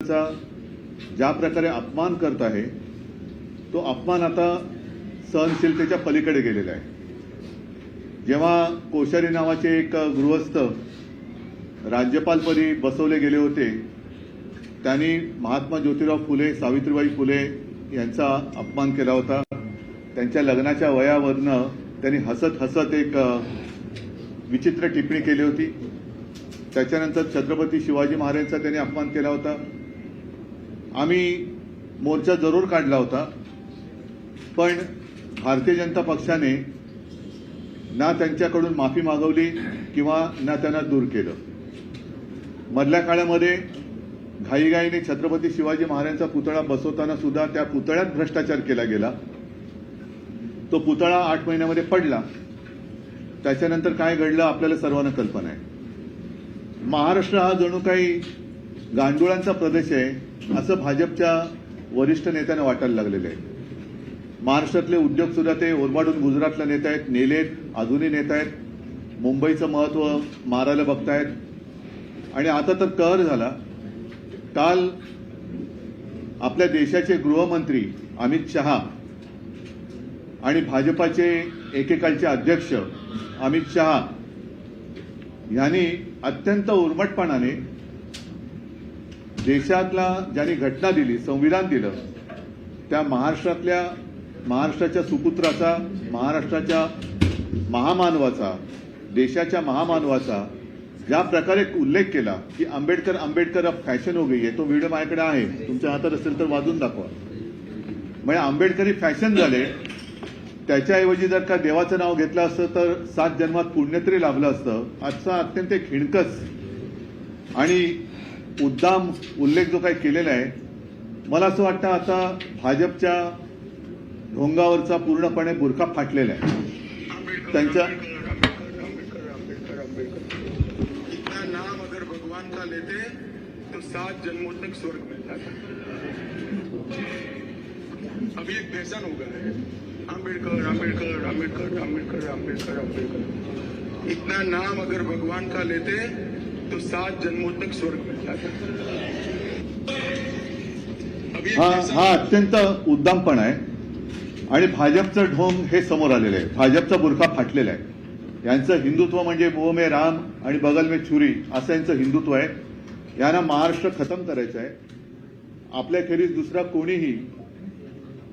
ज्या प्रकारे अपमान करत आहे तो अपमान आता सहनशीलतेच्या पलीकडे गेलेला आहे। जेव्हा कोश्यारी नावाचे एक गृहस्थ राज्यपालपदी बसवले गेले होते त्यांनी महात्मा ज्योतिराव फुले सावित्रीबाई फुले यांचा अपमान केला होता। त्यांच्या लग्नाच्या वयावरनं त्यांनी हसत हसत एक विचित्र टिप्पणी केली होती। त्याच्यानंतर छत्रपती शिवाजी महाराजांचा त्यांनी अपमान केला होता। आम्ही मोर्चा जरूर काढला होता, पण भारतीय जनता पक्षाने ना त्यांच्याकडून माफी मागवली किंवा ना त्यांना दूर केलं। मधल्या काळामध्ये घाईघाईने छत्रपती शिवाजी महाराजांचा पुतळा बसवताना सुद्धा त्या पुतळ्यात भ्रष्टाचार केला गेला। तो पुतळा 8 महिन्यामध्ये पडला। त्याच्यानंतर काय घडलं आपल्याला सर्वांना कल्पना आहे। महाराष्ट्र हा जणू काही गांडुळांचा प्रदेश आहे असं भाजपच्या वरिष्ठ नेत्यांना वाटायला लागलेलं आहे। महाराष्ट्रातले उद्योग सुद्धा ते ओरबाडून गुजरातला नेत आहेत, नेलेत, अजूनही नेत आहेत। मुंबईचं महत्त्व मारायला बघतायत आणि आता तर कहर झाला। काल आपल्या देशाचे गृहमंत्री अमित शहा आणि भाजपाचे एकेकाळचे अध्यक्ष अमित शहा यांनी अत्यंत उर्मटपणाने देशातला ज्यांनी घटना दिली, संविधान दिलं, त्या महाराष्ट्राच्या सुपुत्राचा, महाराष्ट्राच्या महामानवाचा, देशाच्या महामानवाचा ज्या प्रकारे उल्लेख केला की आंबेडकर आंबेडकर अब फॅशन हो गई है। तो व्हिडिओ माझ्याकडे आहे, तुमच्या हातात असेल तर वाजून दाखवा। म्हणजे आंबेडकरी फॅशन झाले। त्याच्याऐवजी जर का देवाचं नाव घेतलं असतं तर 7 जन्मात पुण्य तरी लाभलं असतं। आजचा अत्यंत खिणकस आणि उद्दाम उल्लेख जो काही केलेला आहे, मला असं वाटतं आता भाजपच्या ढोंगावरचा पूर्णपणे बुरखा फाटलेला आहे। त्यांच्या नाम अगर भगवान का लेते तो 7 जन्मों तक स्वर्ग मिलता था। अभी एक फैशन हो गया है, आंबेडकर आंबेडकर आंबेडकर आंबेडकर आंबेडकर आंबेडकर। इतना नाम अगर भगवान का लेते तो 7 जन्मों तक स्वर्ग मिलता था। हा अत्यंत उद्दामपणा आहे आणि भाजपचं ढोंग हे समोर आलेलं आहे। भाजपचा बुरखा फाटलेला आहे। यांचं हिंदुत्व म्हणजे मुंह में राम आणि बगल में छुरी असं यांचं हिंदुत्व आहे। यांना महाराष्ट्र खतम करायचं आहे। आपल्याखेरीज दुसरा कोणीही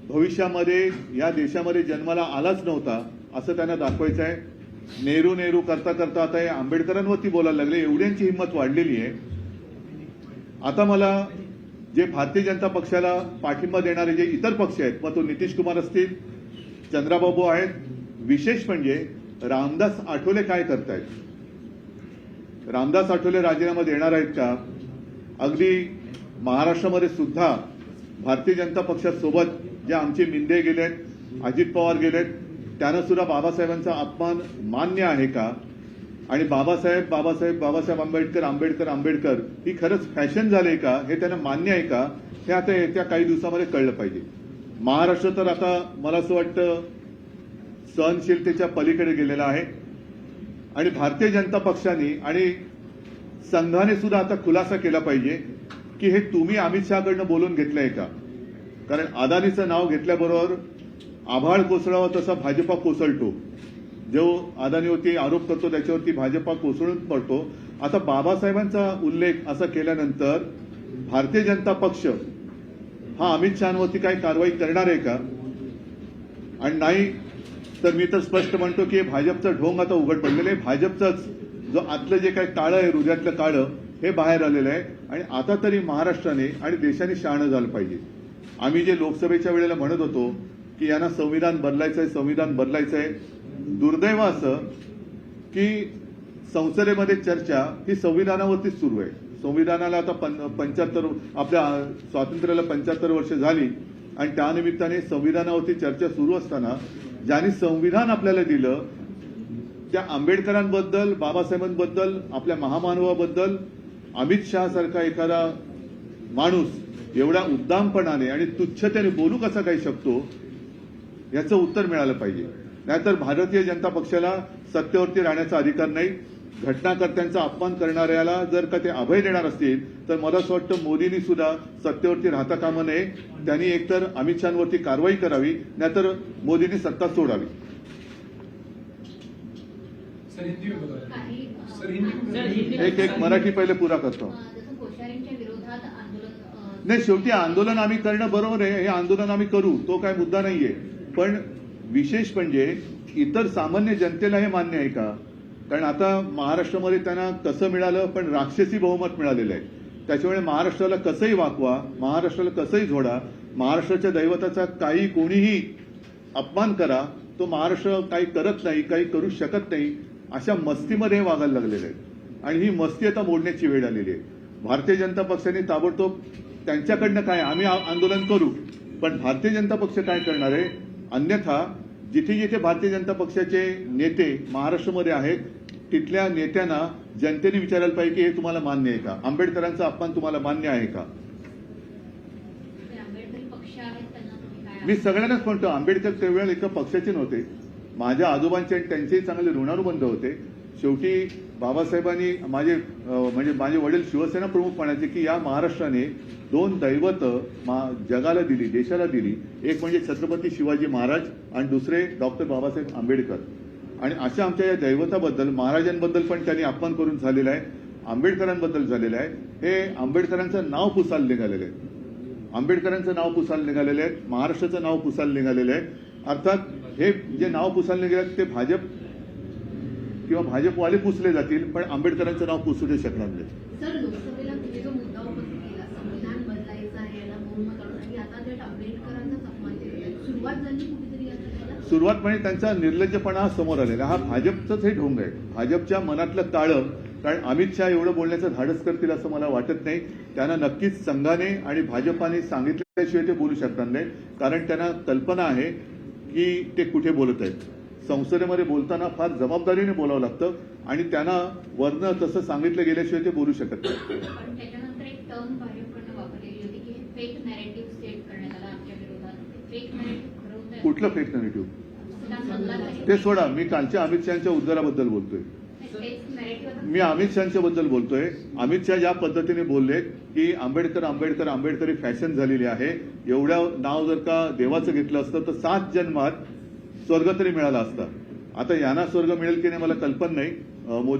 भविष्यामध्ये या देशामध्ये जन्माला आलाच नव्हता असं त्यांना दाखवायचं आहे। नेहरू नेहरू करता करता आता हे आंबेडकरांवरती बोलायला लागले। एवढ्यांची हिंमत वाढलेली आहे। आता मला जे भारतीय जनता पक्षाला पाठिंबा देणारे जे इतर पक्ष आहेत, मग तो नितीश कुमार असतील, चंद्राबाबू आहेत, विशेष म्हणजे रामदास आठवले काय करतायत? रामदास आठवले राजीनामा देणार आहेत का? अगदी महाराष्ट्रामध्ये सुद्धा भारतीय जनता पक्षासोबत जे आमचे मिंदे गेलेत, अजित पवार गेलेत, त्यांना सुद्धा बाबासाहेबांचा अपमान मान्य आहे का? आणि बाबासाहेब आंबेडकर आंबेडकर आंबेडकर ही खरंच फॅशन झाली का? हे त्यांना मान्य आहे का? हे आता येत्या काही दिवसामध्ये कळलं पाहिजे। महाराष्ट्र तर आता मला असं वाटतं सहनशीलतेच्या पलीकडे गेलेला आहे आणि भारतीय जनता पक्षाने आणि संघाने सुद्धा आता खुलासा केला पाहिजे की हे तुम्ही अमित शहाकडनं बोलून घेतलंय का? कारण अदानीचं नाव घेतल्याबरोबर आभाळ कोसळावा तसा भाजपा कोसळतो। जो अदानीवरती आरोप करतो त्याच्यावरती भाजपा कोसळून पडतो। आता बाबासाहेबांचा उल्लेख असा केल्यानंतर भारतीय जनता पक्ष हा अमित शहांवरती काही कारवाई करणार आहे का? आणि नाही तर मी तर स्पष्ट म्हणतो की भाजपचं ढोंग आता उघड पडलेलं आहे। भाजपचंच जो आतलं जे काही काळं आहे, हृदयातलं काळं, हे बाहेर आलेलं आहे आणि आता तरी महाराष्ट्राने आणि देशाने शहाणं झालं पाहिजे। आम्ही जे लोकसभेच्या वेळेला म्हणत होतो की यांना संविधान बदलायचं आहे, संविधान बदलायचं आहे, दुर्दैव असं की संसदेमध्ये चर्चा ही संविधानावरतीच सुरू आहे। संविधानाला आता 75 आपल्या स्वातंत्र्याला 75 वर्ष झाली आणि त्यानिमित्ताने संविधानावरती चर्चा सुरू असताना ज्यांनी संविधान आपल्याला दिलं त्या आंबेडकरांबद्दल, बाबासाहेबांबद्दल, आपल्या महामानवाबद्दल अमित शहा सारखा एखादा माणूस एवढ्या उद्दामपणाने आणि तुच्छतेने बोलू कसा काही शकतो याचं उत्तर मिळालं पाहिजे। नाहीतर भारतीय जनता पक्षाला सत्तेवरती राहण्याचा अधिकार नाही। घटनाकर्त्यांचा अपमान करणाऱ्याला जर का ते अभय देणार असतील तर मला असं वाटतं मोदींनी सुद्धा सत्तेवरती राहता कामा नये. त्यांनी एकतर अमित शहावरती कारवाई करावी, नाहीतर मोदींनी सत्ता सोडावी. एक मराठी पहिले पुरा करतो. नाही, शेवटी आंदोलन आम्ही करणं बरोबर आहे, हे आंदोलन आम्ही करू, तो काय मुद्दा नाहीये. पण विशेष म्हणजे इतर सामान्य जनतेला हे मान्य आहे का? कारण आता महाराष्ट्रामध्ये त्यांना कसं मिळालं, पण राक्षसी बहुमत मिळालेलं आहे. त्याच्यामुळे महाराष्ट्राला कसंही वाकवा, महाराष्ट्राला कसंही झोडा, महाराष्ट्राच्या दैवताचा काही कोणीही अपमान करा, तो महाराष्ट्र काही करत नाही, काही करू शकत नाही, अशा मस्तीमध्ये हे वागायला लागलेले आहेत. आणि ही मस्ती आता मोडण्याची वेळ आलेली आहे. भारतीय जनता पक्षाने ताबडतोब त्यांच्याकडनं काय आम्ही आंदोलन करू, पण भारतीय जनता पक्ष काय करणार आहे? अन्यथा जिथे जिथे भारतीय जनता पक्षाचे नेते महाराष्ट्रामध्ये आहेत तिथल्या नेत्यांना जनतेने विचारायला पाहिजे की हे तुम्हाला मान्य आहे का? आंबेडकरांचा अपमान तुम्हाला मान्य आहे का? मी सगळ्यांनाच म्हणतो, आंबेडकर त्यावेळेला एका पक्षाचे नव्हते. माझ्या आजोबांचे आणि त्यांचेही चांगले ऋणानुबंध होते. शेवटी बाबासाहेबांनी माझे वडील शिवसेना प्रमुख म्हणायचे की या महाराष्ट्राने दोन दैवत जगाला दिली, देशाला दिली. एक म्हणजे छत्रपती शिवाजी महाराज आणि दुसरे डॉक्टर बाबासाहेब आंबेडकर. आणि अशा आमच्या या दैवताबद्दल, महाराजांबद्दल पण त्यांनी अपमान करून झालेला आहे, आंबेडकरांबद्दल झालेलं आहे. हे आंबेडकरांचं नाव पुसायला निघालेलं आहे, आंबेडकरांचं नाव पुसायला निघालेलं आहे, महाराष्ट्राचं नाव पुसायला निघालेलं आहे. अर्थात हे जे नाव पुसायला निघाले ते भाजप किंवा भाजपवाले पुसले जातील, पण आंबेडकरांचं नाव पुसू शकणार नाही. सर, लोकसभेला तुम्ही जो मुद्दा उपस्थित केला, संविधान बदलायचं आहे, याला बहुमत आणून, आणि आता थेट आंबेडकरांचाच अपमान केला, सुरुवात झाली कुठेतरी आता? सुरुवात म्हणजे त्यांचा निर्लज्जपणा समोर आलेला. हा भाजपचंच हे ढोंग आहे, भाजपच्या मनातलं काळं. कारण अमित शहा एवढं बोलण्याचं धाडस करतील असं मला वाटत नाही. त्यांना नक्कीच संघाने आणि भाजपाने सांगितल्याशिवाय ते बोलू शकणार नाही. कारण त्यांना कल्पना आहे की ते कुठे बोलत आहेत. संसदेमध्ये बोलताना फार जबाबदारीने बोलावं लागतं आणि त्यांना वरनं तसं सांगितलं गेल्याशिवाय ते बोलू शकत नाही. पण त्याच्यानंतर एक टर्म भाजपकडनं वापरलेली होती की हे फेक नॅरेटिव्ह सेट करण्यात आला आमच्या विरोधात. फेक नॅरेटिव्ह खरवतंय. कुठलं फेक नॅरेटिव्ह? ते सोडा, मी कालच्या अमित शहाच्या उद्गाराबद्दल बोलतोय. मी अमित शहाच्या बद्दल बोलतोय. अमित शहा ज्या पद्धतीने बोलले की आंबेडकर आंबेडकर आंबेडकर ही फॅशन झालेली आहे, एवढं नाव जर का देवाचं घेतलं असतं तर 7 जन्मात स्वर्ग तरी मिळाला असता. आता यांना स्वर्ग मिळेल की नाही मला कल्पना नाही,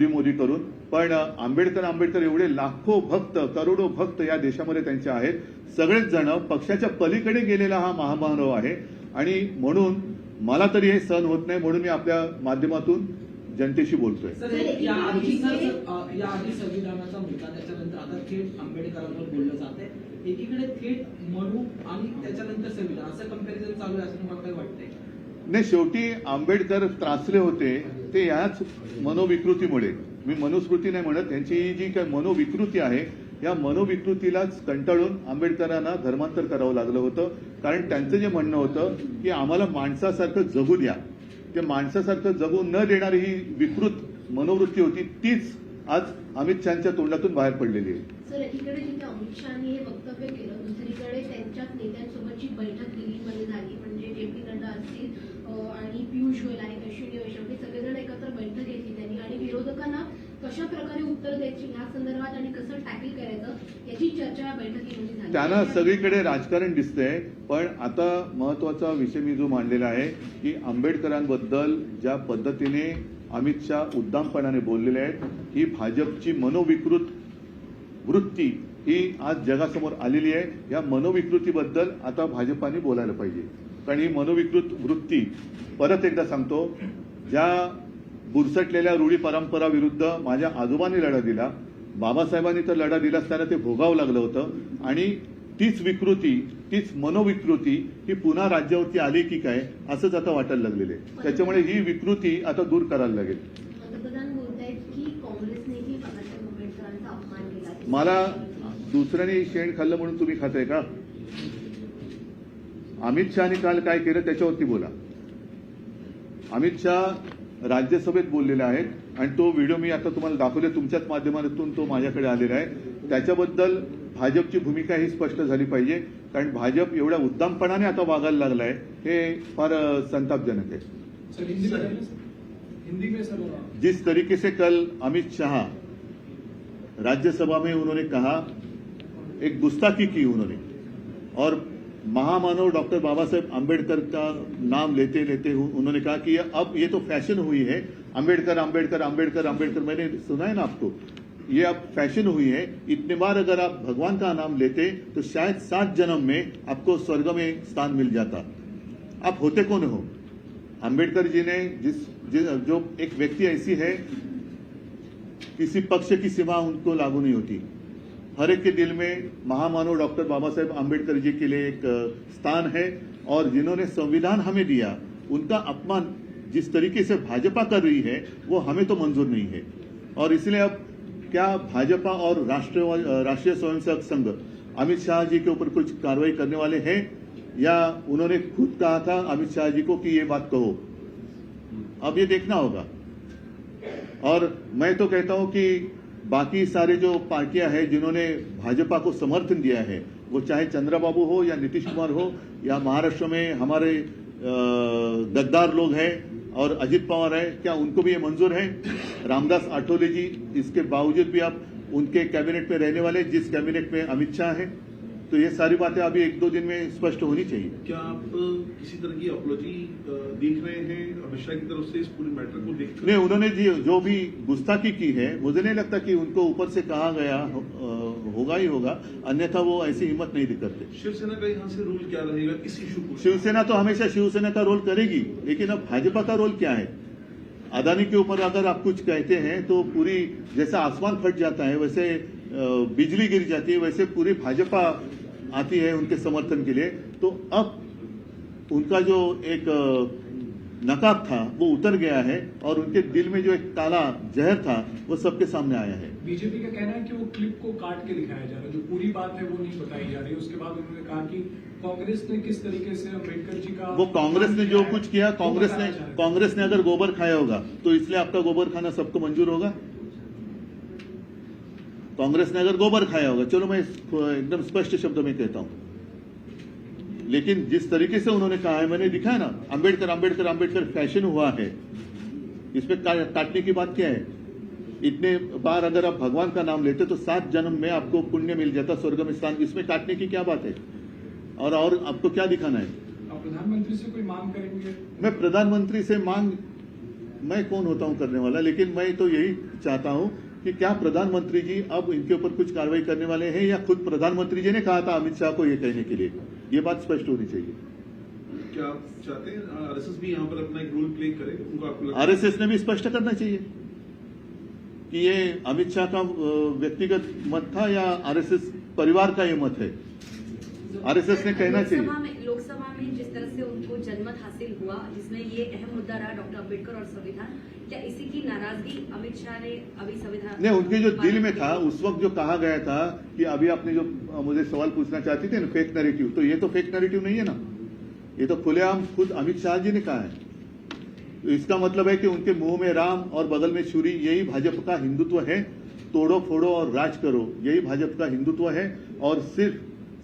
मोदी करून. पण आंबेडकर आंबेडकर एवढे लाखो भक्त, करोडो भक्त या देशामध्ये त्यांचे आहेत. सगळेच जण पक्षाच्या पलीकडे गेलेला हा महामानव आहे. आणि म्हणून मला तरी हे सहन होत नाही, म्हणून मी आपल्या माध्यमातून जनतेशी बोलतोय. या आधी संविधानाचा मुद्दा, त्याच्यानंतर आता थेट आंबेडकरांवर बोललं जात आहे. एकीकडे थेट मनू आणि त्याच्यानंतर संविधान असं कंपॅरिझन चालू आहे असं मला काही वाटतंय? नाही, शेवटी आंबेडकर त्रासले होते ते याच मनोविकृतीमुळे. मी मनुस्मृती नाही म्हणत, त्यांची जी काही मनोविकृती आहे या मनोविकृतीलाच कंटाळून आंबेडकरांना धर्मांतर करावं लागलं होतं. कारण त्यांचं जे म्हणणं होतं की आम्हाला माणसासारखं जगू द्या, ते माणसासारखं जगू न देणारी ही विकृत मनोवृत्ती होती, तीच आज अमित शहाच्या तोंडातून बाहेर पडलेली आहे. सर, एकीकडे जिथे अमित शहानी हे वक्तव्य केलं, दुसरीकडे त्यांच्याच नेत्यांसोबतची बैठक दिल्लीमध्ये झाली. म्हणजे जे.पी. नड्डा असतील आणि पियुष गोयल आणि अश्विनी वैष्णव हे सगळेजण एकत्र बैठक घेतली त्यांनी, आणि विरोधकांना कशा प्रकारे उत्तर द्यायची ह्या संदर्भात आणि कसं टॅकल करायचं याची चर्चा या बैठकीमध्ये झाली. त्यांना सगळीकडे राजकारण दिसतंय. पण आता महत्वाचा विषय मी जो मांडलेला आहे की आंबेडकरांबद्दल ज्या पद्धतीने अमित शहा उद्दामपणाने बोललेले आहेत, ही भाजपची मनोविकृत वृत्ती ही आज जगासमोर आलेली आहे. या मनोविकृतीबद्दल आता भाजपाने बोलायला पाहिजे. कारण ही मनोविकृत वृत्ती, परत एकदा सांगतो, ज्या बुरसटलेल्या रूढी परंपरा विरुद्ध माझ्या आजोबांनी लढा दिला, बाबासाहेबांनी तर लढा दिला असताना ते भोगावं लागलं होतं. आणि तीच विकृती, तीच मनोविकृती ही पुन्हा राज्यावरती आली की काय असंच आता वाटायला लागलेलं आहे. त्याच्यामुळे ही विकृती आता दूर करायला लागेल. पंतप्रधान बोलतायत की काँग्रेसनेही बाबासाहेब आंबेडकरांचा अपमान केला. मला दुसऱ्याने शेण खाल्लं म्हणून तुम्ही खाताय का? अमित शहाने काल काय केलं त्याच्यावरती बोला. अमित शहा राज्यसभेत बोललेले आहेत आणि तो व्हिडिओ मी आता तुम्हाला दाखवले, तुमच्याच माध्यमातून तो माझ्याकडे आलेला आहे. त्याच्याबद्दल भाजपची भूमिका ही स्पष्ट झाली पाहिजे. कारण भाजप एवढ्या उद्दामपणाने आता वागायला लागलाय, हे फार संतापजनक आहे. हिंदी में सर जिस तरीके से कल अमित शाह राज्यसभा में उन्होंने कहा, एक गुस्ताखी की उन्होंने, और महामानव डॉक्टर बाबा साहेब आम्बेडकर का नाम लेते लेते उन्होंने कहा कि अब ये तो फैशन हुई है, आम्बेडकर आम्बेडकर आम्बेडकर आम्बेडकर, मैंने सुना है ना आपको, ये अब फैशन हुई है। इतने बार अगर आप भगवान का नाम लेते तो शायद 7 जन्म में आपको स्वर्ग में स्थान मिल जाता। आप होते कौन हो? आम्बेडकर जी ने जो एक व्यक्ति ऐसी है, किसी पक्ष की सीमा उनको लागू नहीं होती, हर एक के दिल में महामानव डॉक्टर बाबा साहेब आम्बेडकर जी के लिए एक स्थान है, और जिन्होंने संविधान हमें दिया उनका अपमान जिस तरीके से भाजपा कर रही है वो हमें तो मंजूर नहीं है। और इसलिए अब क्या भाजपा और राष्ट्रीय स्वयंसेवक संघ अमित शाह जी के ऊपर कुछ कार्रवाई करने वाले हैं, या उन्होंने खुद कहा था अमित शाह जी को कि ये बात कहो? अब ये देखना होगा। और मैं तो कहता हूं कि बाकी सारे जो पार्टियां हैं जिन्होंने भाजपा को समर्थन दिया है, वो चाहे चंद्रबाबू हो या नीतीश कुमार हो, या महाराष्ट्र में हमारे गद्दार लोग हैं और अजित पवार है, क्या उनको भी ये मंजूर है? रामदास आठवले जी, इसके बावजूद भी आप उनके कैबिनेट में रहने वाले, जिस कैबिनेट में अमित शाह है, तो ये सारी बातें अभी 1-2 दिन में स्पष्ट होनी चाहिए। क्या आप किसी तरह की अपॉलॉजी देख रहे हैं अमित शाह की तरफ से इस पूरे मैटर को देखकर? नहीं, उन्होंने जो भी गुस्ताखी की है, मुझे नहीं लगता कि उनको ऊपर से कहा गया होगा ही होगा, अन्यथा वो ऐसी हिम्मत नहीं करते। शिवसेना का यहाँ से रोल क्या रहेगा इस इशू को? शिवसेना तो हमेशा शिवसेना का रोल करेगी, लेकिन अब भाजपा का रोल क्या है? अदानी के ऊपर अगर आप कुछ कहते हैं तो पूरी, जैसा आसमान फट जाता है वैसे बिजली गिर जाती है, वैसे पूरी भाजपा आती है उनके समर्थन के लिए। तो अब उनका जो एक नकाब था वो उतर गया है, और उनके दिल में जो एक काला जहर था वो सबके सामने आया है। बीजेपी का कहना है कि वो क्लिप को काट के दिखाया जा रहा है, जो पूरी बात है वो नहीं बताई जा रही। उसके बाद उन्होंने कहा कि कांग्रेस ने किस तरीके से अम्बेडकर जी का, वो कांग्रेस ने जो कुछ किया, कांग्रेस ने अगर गोबर खाया होगा तो इसलिए आपका गोबर खाना सबको मंजूर होगा? कांग्रेस ने अगर गोबर खाया होगा, चलो मैं एकदम स्पष्ट शब्दों में कहता हूं, लेकिन जिस तरीके से उन्होंने कहा है, मैंने दिखा है ना, आम्बेडकर आम्बेडकर आम्बेडकर फैशन हुआ है, इसमें काटने की बात क्या है? इतने बार अगर आप भगवान का नाम लेते तो 7 जन्म में आपको पुण्य मिल जाता, स्वर्ग में स्थान, इसमें काटने की क्या बात है? और आपको क्या दिखाना है? आप प्रधानमंत्री से कोई मांग करेंगे? मैं प्रधानमंत्री से मांग, मैं कौन होता हूं करने वाला, लेकिन मैं तो यही चाहता हूं कि क्या प्रधानमंत्री जी अब इनके ऊपर कुछ कार्रवाई करने वाले हैं, या खुद प्रधानमंत्री जी ने कहा था अमित शाह को ये कहने के लिए? ये बात स्पष्ट होनी चाहिए। क्या आप चाहते हैं आरएसएस भी यहाँ पर अपना एक रोल प्ले करे? उनको आपको लगता है? आरएसएस ने भी स्पष्ट करना चाहिए कि ये अमित शाह का व्यक्तिगत मत था या आरएसएस परिवार का ये मत है। आरएसएस ने कहना चाहिए। लोकसभा में जिस तरह से उनको जनमत हासिल हुआ, जिसमें ये अहम मुद्दा रहा डॉक्टर अम्बेडकर और संविधान, क्या इसी की नाराजगी अमित शाह ने अभी संविधान नहीं, उनके जो दिल में था उस वक्त जो कहा गया था कि अभी आपने जो मुझे सवाल पूछना चाहती थी ना, फेक नैरेटिव, तो ये तो फेक नैरेटिव नहीं है ना, ये तो खुलेआम खुद अमित शाह जी ने कहा है। तो इसका मतलब है कि उनके मुंह में राम और बगल में छुरी, यही भाजपा का हिंदुत्व है। तोड़ो फोड़ो और राज करो, यही भाजपा का हिंदुत्व है। और सिर्फ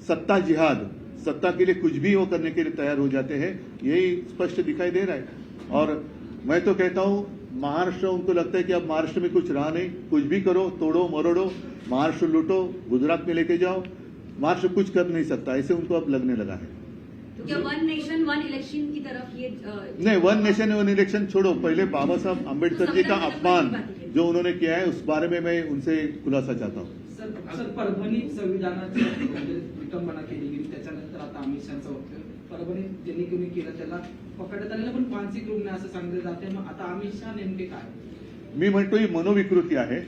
सत्ता जिहाद, सत्ता के लिए कुछ भी वो करने के लिए तैयार हो जाते हैं, यही स्पष्ट दिखाई दे रहा है। और मैं तो कहता हूं, महाराष्ट्र, उनको लगता है कि अब महाराष्ट्र में कुछ रहा नहीं, कुछ भी करो, तोड़ो मरोड़ो, महाराष्ट्र लूटो, गुजरात में लेके जाओ, महाराष्ट्र कुछ कर नहीं सकता, ऐसे उनको अब लगने लगा है। तो क्या वन नेशन वन इलेक्शन की तरफ ये नहीं, वन नेशन वन इलेक्शन छोड़ो, पहले बाबा साहब आम्बेडकर जी का अपमान जो उन्होंने किया है उस बारे में मैं उनसे खुलासा चाहता हूँ। सर परभणीत संविधानाची विटंबना केली गेली, त्याच्यानंतर आता अमित शहाचं वक्तव्य, परभणीत ज्यांनी कोणी केलं त्याला पकडण्यात आलेलं पण मानसिक रुग्ण असं सांगितलं जाते, मग आता अमित शहा नेमके काय? मी म्हणतो ही मनोविकृती आहे,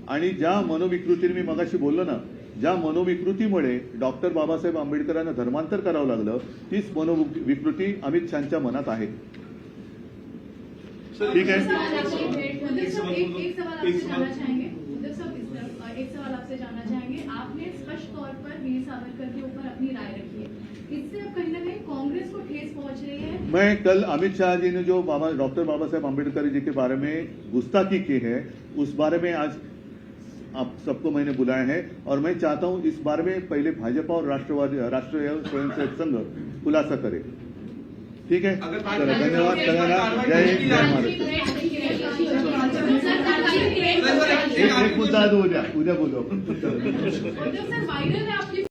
आणि ज्या मनोविकृतीने मी मगाशी बोललो ना, ज्या मनोविकृतीमुळे डॉक्टर बाबासाहेब आंबेडकरांना धर्मांतर करावं लागलं, तीच मनोविकृती अमित शहाच्या मनात आहे। ठीक है, एक सवाल आपसे जानना चाहेंगे। आपने स्पष्ट तौर पर वीर सावरकर के ऊपर अपनी राय रखी है, इससे अब कहीं ना कहीं कांग्रेस को ठेस पहुंच रही है। मैं कल अमित शाह जी ने जो डॉक्टर बाबा साहेब आम्बेडकर जी के बारे में गुस्ताखी की है, उस बारे में आज आप सबको मैंने बुलाया है, और मैं चाहता हूं इस बारे में पहले भाजपा और राष्ट्रीय स्वयंसेवक संघ खुलासा करे। ठीक है, धन्यवाद। जय हिंद, जय महाराष्ट्र। वायरल एक मुद्दा आहे तो उद्या बोलू आपण. सर वायरल है आपकी